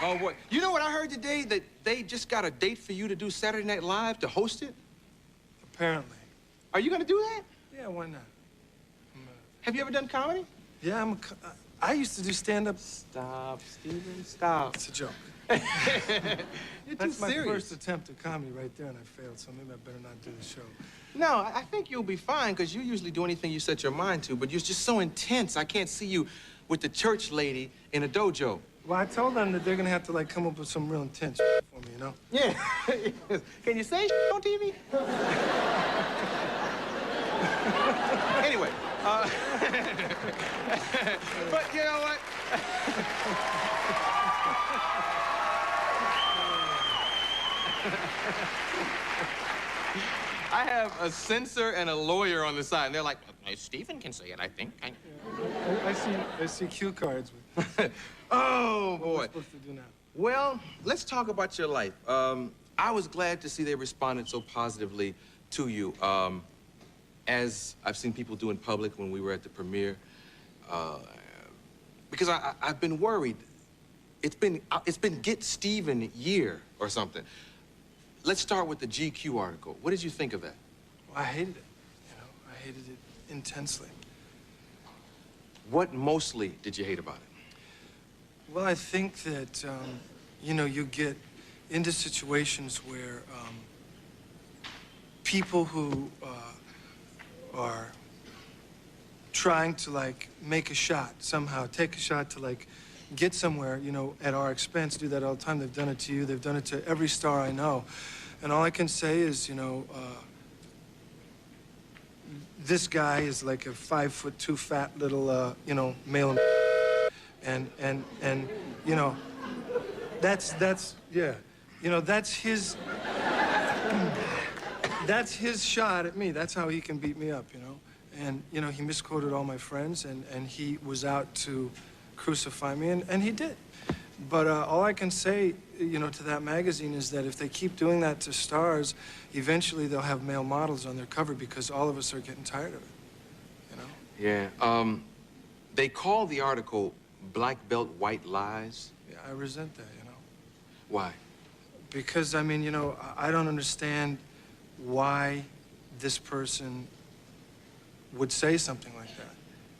Oh, boy. You know what I heard today? That they just got a date for you to do Saturday Night Live, to host it? Apparently. Are you gonna do that? Yeah, why not? Have you ever done comedy? Yeah, I used to do stand-up. Stop, Steven, stop. It's a joke. You're That's too my serious. first attempt at comedy right there, and I failed, so maybe I better not do the show. No, I think you'll be fine, because you usually do anything you set your mind to, but you're just so intense. I can't see you with the church lady in a dojo. Well, I told them that they're gonna have to, like, come up with some real intense for me, you know? Yeah. Can you say on TV? Anyway, but you know what? I have a censor and a lawyer on the side, and they're like, Stephen can say it, I think. I see cue cards. Oh, What am I boy. supposed to do now? Well, let's talk about your life. I was glad to see they responded so positively to you. As I've seen people do in public when we were at the premiere, because I've been worried. It's been Get Steven year or something. Let's start with the GQ article. What did you think of that? Well, I hated it, you know? I hated it intensely. What mostly did you hate about it? Well, I think that, you know, you get into situations where people who are trying to, like, make a shot somehow, take a shot to, like, get somewhere, you know, at our expense, do that all the time. They've done it to you. They've done it to every star I know. And all I can say is, you know, this guy is like a 5'2" fat little, you know, male. And you know, that's, yeah. You know, that's his shot at me. That's how he can beat me up, you know? And, you know, he misquoted all my friends, and he was out to crucify me, and he did. But all I can say, you know, to that magazine is that if they keep doing that to stars, eventually they'll have male models on their cover because all of us are getting tired of it, you know? Yeah, they call the article Black Belt White Lies. Yeah, I resent that, you know? Why? Because, I mean, you know, I don't understand why this person would say something like that.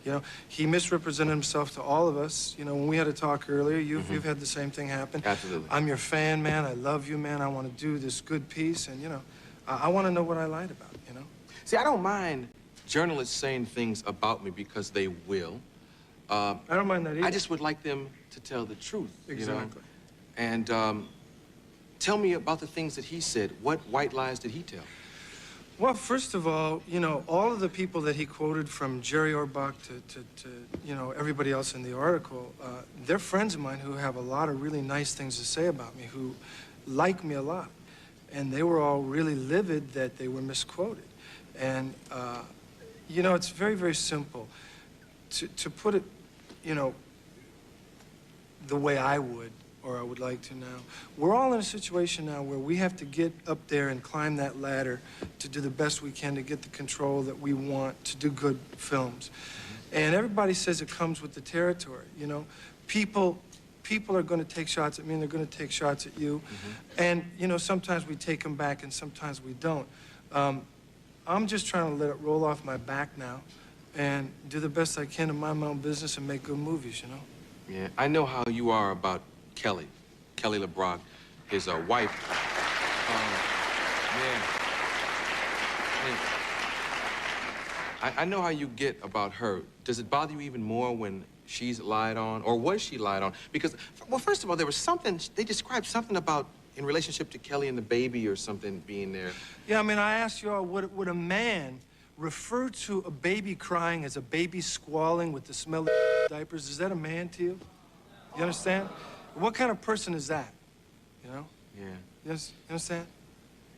You know, he misrepresented himself to all of us. You know, when we had a talk earlier, you've had the same thing happen. Absolutely. I'm your fan, man. I love you, man. I want to do this good piece, and, you know, I want to know what I lied about, you know? See, I don't mind journalists saying things about me because they will. I don't mind that either. I just would like them to tell the truth, Exactly. you know? And tell me about the things that he said. What white lies did he tell? Well, first of all, you know, all of the people that he quoted, from Jerry Orbach to you know, everybody else in the article, they're friends of mine who have a lot of really nice things to say about me, who like me a lot. And they were all really livid that they were misquoted. And, you know, it's very, very simple. To put it, you know, the way I would, or I would like to now, we're all in a situation now where we have to get up there and climb that ladder to do the best we can to get the control that we want to do good films. And everybody says it comes with the territory, you know? People are going to take shots at me, and they're going to take shots at you. And, you know, sometimes we take them back, and sometimes we don't. I'm just trying to let it roll off my back now and do the best I can to mind my own business and make good movies, you know? Yeah, I know how you are about Kelly LeBrock, his wife. I know how you get about her. Does it bother you even more when she's lied on, or was she lied on? Because, well, first of all, there was something, they described something about in relationship to Kelly and the baby or something being there. Yeah, I mean, I asked you all, would a man refer to a baby crying as a baby squalling with the smell of diapers? Is that a man to you? You understand? What kind of person is that, you know? Yeah. You understand?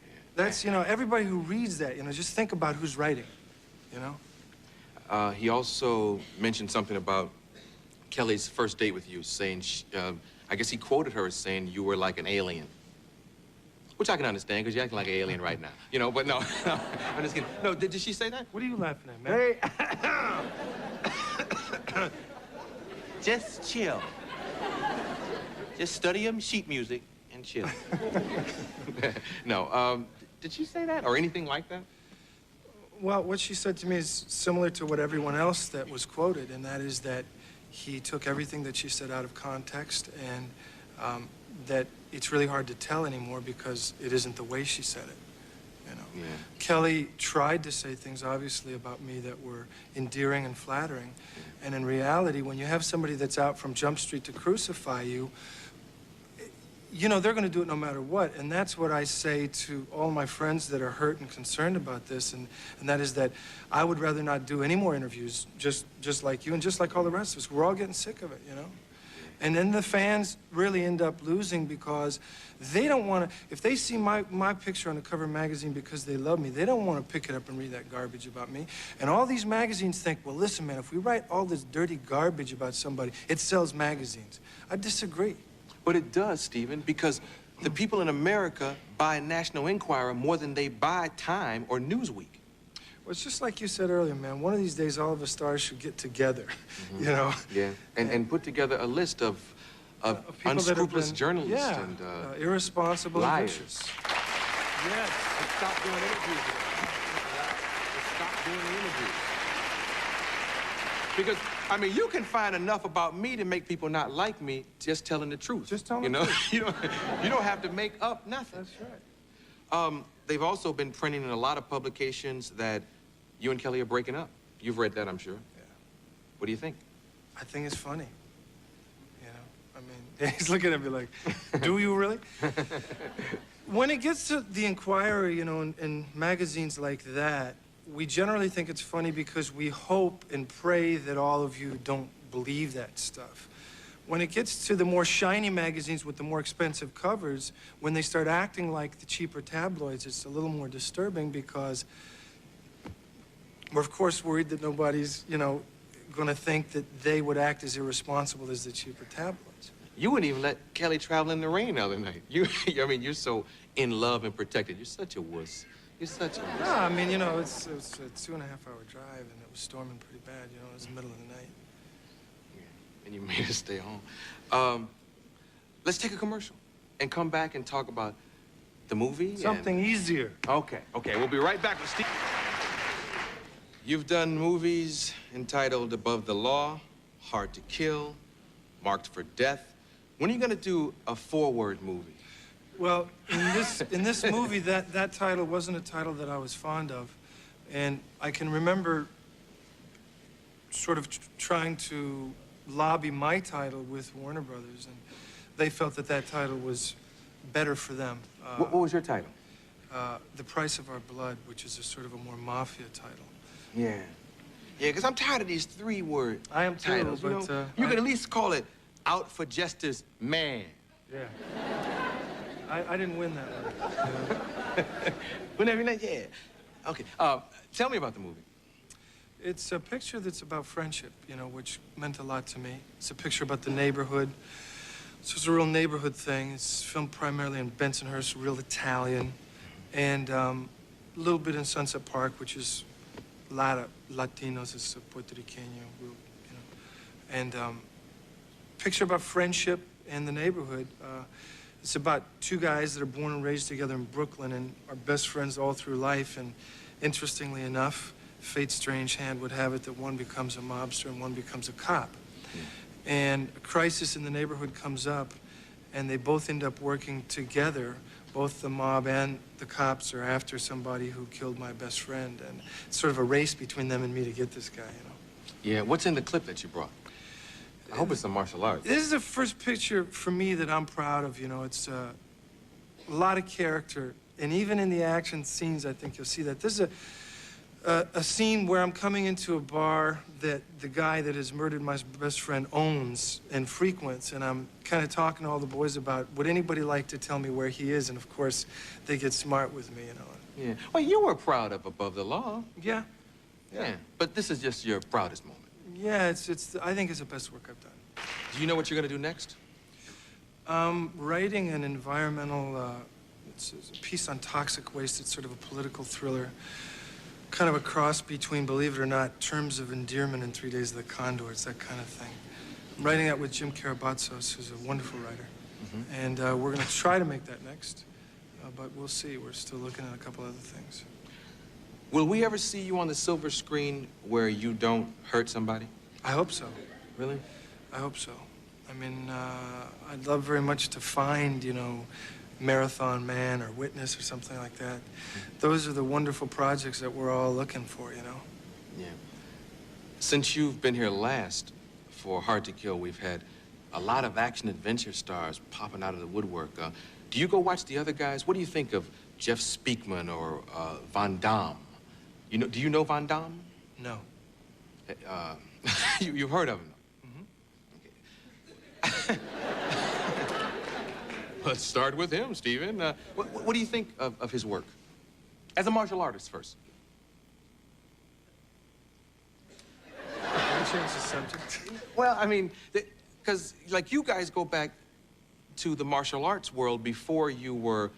Yeah. That's, you know, everybody who reads that, you know, just think about who's writing, you know? He also mentioned something about Kelly's first date with you, saying, I guess he quoted her as saying you were like an alien. Which I can understand, because you're acting like an alien right now. You know, but no, no, I'm just kidding. No, did she say that? What are you laughing at, man? Hey, just chill. Just study them, sheet music, and chill. No, did she say that or anything like that? Well, what she said to me is similar to what everyone else that was quoted, and that is that he took everything that she said out of context, and that it's really hard to tell anymore because it isn't the way she said it. You know? Yeah. Kelly tried to say things, obviously, about me that were endearing and flattering. And in reality, when you have somebody that's out from Jump Street to crucify you, you know, they're going to do it no matter what. And that's what I say to all my friends that are hurt and concerned about this. And that is that I would rather not do any more interviews, just like you and just like all the rest of us. We're all getting sick of it, you know? And then the fans really end up losing because they don't want to, if they see my picture on the cover of a magazine because they love me, they don't want to pick it up and read that garbage about me. And all these magazines think, well, listen, man, if we write all this dirty garbage about somebody, it sells magazines. I disagree. But it does, Steven, because the people in America buy National Enquirer more than they buy Time or Newsweek. Well, it's just like you said earlier, man. One of these days, all of us stars should get together, you know? Yeah, and put together a list of people unscrupulous that have been, journalists yeah, and irresponsible and liars. vicious. Yes. And stop doing interviews. Stop doing the interviews. Because, I mean, you can find enough about me to make people not like me just telling the truth. Just telling you the know? truth. You don't have to make up nothing. That's right. They've also been printing in a lot of publications that you and Kelly are breaking up. You've read that, I'm sure. Yeah. What do you think? I think it's funny. You know, I mean, he's looking at me like, do you really? When it gets to the Inquirer, you know, and magazines like that, we generally think it's funny because we hope and pray that all of you don't believe that stuff. When it gets to the more shiny magazines with the more expensive covers, when they start acting like the cheaper tabloids, it's a little more disturbing because we're, of course, worried that nobody's, you know, going to think that they would act as irresponsible as the cheaper tabloids. You wouldn't even let Kelly travel in the rain the other night. I mean, you're so in love and protected. You're such a wuss. You're such a wuss. No, I mean, you know, it's a 2.5-hour drive, and it was storming pretty bad, you know, it was the middle of the night. And you made us stay home. Let's take a commercial and come back and talk about the movie. Something easier. Okay, we'll be right back with Steve. You've done movies entitled Above the Law, Hard to Kill, Marked for Death. When are you gonna do a forward movie? Well, in this movie, that title wasn't a title that I was fond of. And I can remember sort of trying to lobby my title with Warner Brothers, and they felt that that title was better for them. What was your title? The Price of Our Blood, which is a sort of a more mafia title. Yeah. Yeah, because I'm tired of these three-word I am too, titles. but, You know, you could at least call it Out for Justice Man. Yeah. I didn't win that one. Whenever you're yeah. Okay. Tell me about the movie. It's a picture that's about friendship, you know, which meant a lot to me. It's a picture about the neighborhood. So it's a real neighborhood thing. It's filmed primarily in Bensonhurst, real Italian, and a little bit in Sunset Park, which is a lot of Latinos, it's a Puerto Riqueño group, you know. And picture about friendship and the neighborhood. It's about two guys that are born and raised together in Brooklyn and are best friends all through life. And interestingly enough, fate's strange hand would have it that one becomes a mobster and one becomes a cop. And a crisis in the neighborhood comes up, and they both end up working together. Both the mob and the cops are after somebody who killed my best friend, and it's sort of a race between them and me to get this guy, you know. Yeah, what's in the clip that you brought? I hope it's some martial arts. This is the first picture for me that I'm proud of, you know. It's a lot of character, and even in the action scenes, I think you'll see that. This is a scene where I'm coming into a bar that the guy that has murdered my best friend owns and frequents, and I'm kind of talking to all the boys about, would anybody like to tell me where he is? And of course, they get smart with me, you know. Yeah. Well, you were proud of Above the Law. Yeah. Yeah. But this is just your proudest moment. Yeah, I think it's the best work I've done. Do you know what you're gonna do next? Writing an environmental, it's a piece on toxic waste. It's sort of a political thriller. Kind of a cross between, believe it or not, Terms of Endearment and 3 Days of the Condor. It's that kind of thing. I'm writing that with Jim Karabatsos, who's a wonderful writer. And we're going to try to make that next. But we'll see. We're still looking at a couple other things. Will we ever see you on the silver screen where you don't hurt somebody? I hope so. Really? I hope so. I mean, I'd love very much to find, you know, Marathon Man or Witness or something like that. Those are the wonderful projects that we're all looking for, you know? Yeah. Since you've been here last for Hard to Kill, we've had a lot of action-adventure stars popping out of the woodwork. Do you go watch the other guys? What do you think of Jeff Speakman or Van Damme? Do you know Van Damme? No. You've heard of him? Okay. Let's start with him, Steven. What do you think of his work? As a martial artist first. Can I change the subject? Well, I mean, because, like, you guys go back to the martial arts world before you were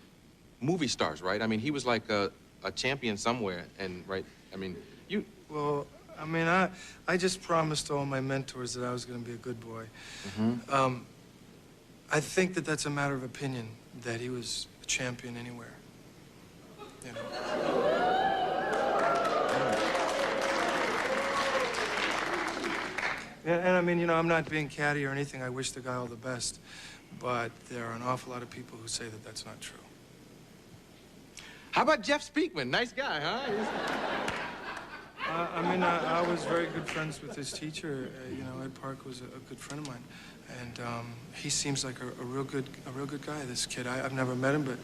movie stars, right? I mean, he was like a champion somewhere, and, right? I mean, you... Well, I mean, I just promised all my mentors that I was going to be a good boy. I think that that's a matter of opinion, that he was a champion anywhere, you know. And I mean, you know, I'm not being catty or anything. I wish the guy all the best. But there are an awful lot of people who say that that's not true. How about Jeff Speakman? Nice guy, huh? I mean, I was very good friends with his teacher. You know, Ed Park was a good friend of mine. And he seems like a real good guy, this kid. I've never met him, but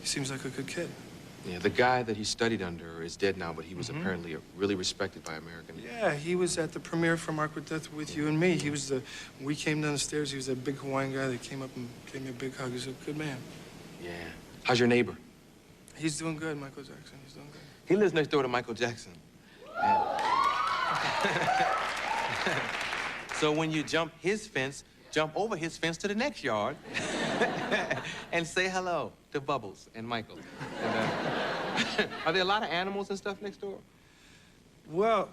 he seems like a good kid. Yeah, the guy that he studied under is dead now, but he was apparently really respected by Americans. Yeah, he was at the premiere for Mark with Death with you and me. He was when we came down the stairs, he was that big Hawaiian guy that came up and gave me a big hug. He's a good man. Yeah. How's your neighbor? He's doing good, Michael Jackson. He's doing good. He lives next door to Michael Jackson. So when you jump his fence, jump over his fence to the next yard and say hello to Bubbles and Michael. And, are there a lot of animals and stuff next door? Well,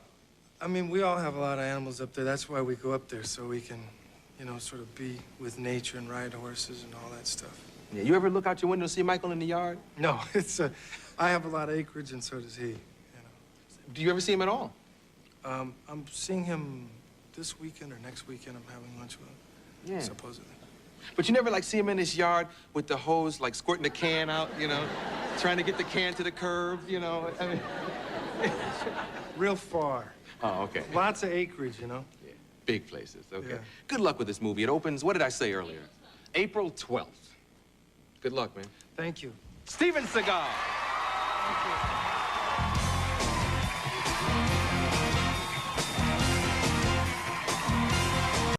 I mean, we all have a lot of animals up there. That's why we go up there, so we can, you know, sort of be with nature and ride horses and all that stuff. Yeah, you ever look out your window and see Michael in the yard? No, I have a lot of acreage, and so does he, you know. Do you ever see him at all? I'm seeing him this weekend or next weekend. I'm having lunch with him, Yeah. supposedly. But you never, like, see him in his yard with the hose, like, squirting the can out, you know, trying to get the can to the curb, you know? I mean... Real far. Oh, okay. Lots of acreage, you know? Yeah. Big places, okay. Yeah. Good luck with this movie. It opens, what did I say earlier? April 12th. Good luck, man. Thank you. Steven Seagal. Thank you.